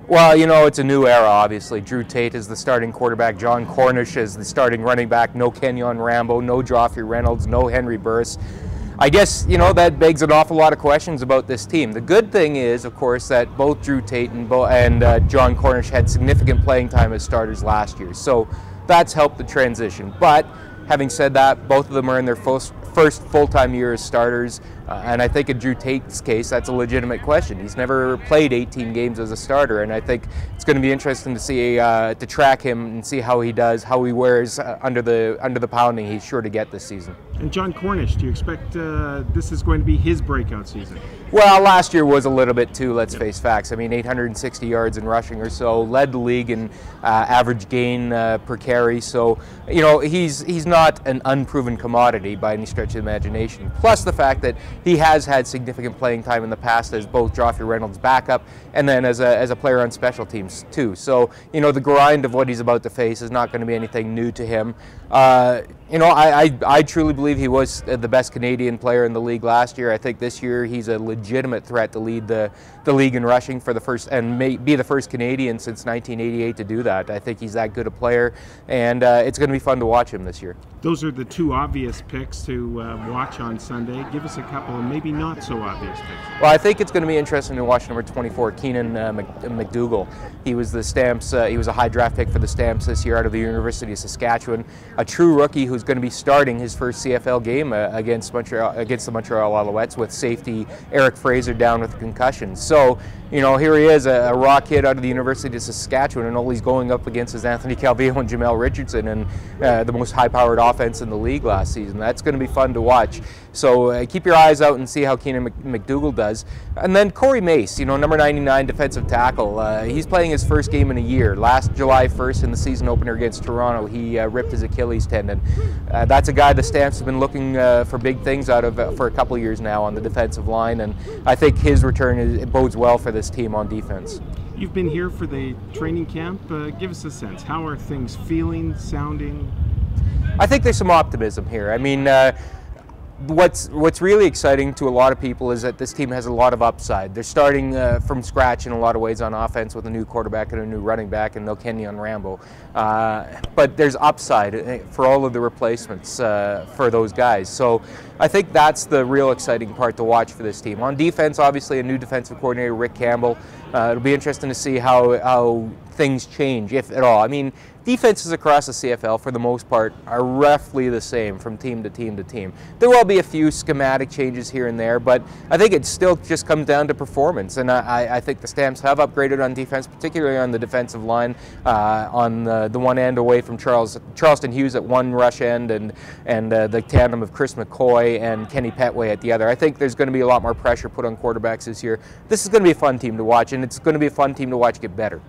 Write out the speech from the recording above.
Well, you know, it's a new era, obviously. Drew Tate is the starting quarterback. Jon Cornish is the starting running back. No Kenyon Rambo, no Joffrey Reynolds, no Henry Burris. I guess, you know, that begs an awful lot of questions about this team. The good thing is, of course, that both Drew Tate and Jon Cornish had significant playing time as starters last year. So that's helped the transition. But having said that, both of them are in their first full-time year as starters. And I think in Drew Tate's case, that's a legitimate question. He's never played 18 games as a starter, and I think it's going to be interesting to see, to track him and see how he does, how he wears under the pounding he's sure to get this season. And Jon Cornish, do you expect this is going to be his breakout season? Well, last year was a little bit too, let's face facts. I mean, 860 yards in rushing or so, led the league in average gain per carry. So, you know, he's not an unproven commodity by any stretch of the imagination. Plus the fact that he has had significant playing time in the past as both Joffrey Reynolds' backup and then as a player on special teams too. So, you know, the grind of what he's about to face is not going to be anything new to him. You know, I truly believe he was the best Canadian player in the league last year. I think this year he's a legitimate threat to lead the league in rushing for the first, and be the first Canadian since 1988 to do that. I think he's that good a player, and it's going to be fun to watch him this year. Those are the two obvious picks to watch on Sunday. Give us a couple of maybe not so obvious picks. Well, I think it's going to be interesting to watch number 24, Keenan McDougall. He was the Stamps. He was a high draft pick for the Stamps this year out of the University of Saskatchewan. A true rookie who's going to be starting his first CFL game against the Montreal Alouettes with safety Eric Fraser down with a concussion. So, you know, here he is, a raw kid out of the University of Saskatchewan, and all he's going up against is Anthony Calvillo and Jamel Richardson, and the most high-powered offense in the league last season. That's going to be fun to watch. So keep your eyes out and see how Keenan McDougall does. And then Corey Mace, you know, number 99 defensive tackle. He's playing his first game in a year. Last July 1st in the season opener against Toronto, he ripped his Achilles tendon. That's a guy the Stamps have been looking for big things out of for a couple of years now on the defensive line, and I think his return bodes well for this team on defense. You've been here for the training camp. Give us a sense. How are things feeling, sounding? I think there's some optimism here. I mean, what's really exciting to a lot of people is that this team has a lot of upside. They're starting from scratch in a lot of ways on offense with a new quarterback and a new running back and no Kenyon Rambo. But there's upside for all of the replacements for those guys. So I think that's the real exciting part to watch for this team. On defense, obviously, a new defensive coordinator, Rick Campbell. It'll be interesting to see how things change, if at all. I mean, defenses across the CFL, for the most part, are roughly the same from team to team to team. There will be a few schematic changes here and there, but I think it still just comes down to performance. And I think the Stamps have upgraded on defense, particularly on the defensive line, on the one end away from Charleston Hughes at one rush end, and the tandem of Chris McCoy and Kenny Petway at the other. I think there's going to be a lot more pressure put on quarterbacks this year. This is going to be a fun team to watch, and it's going to be a fun team to watch get better.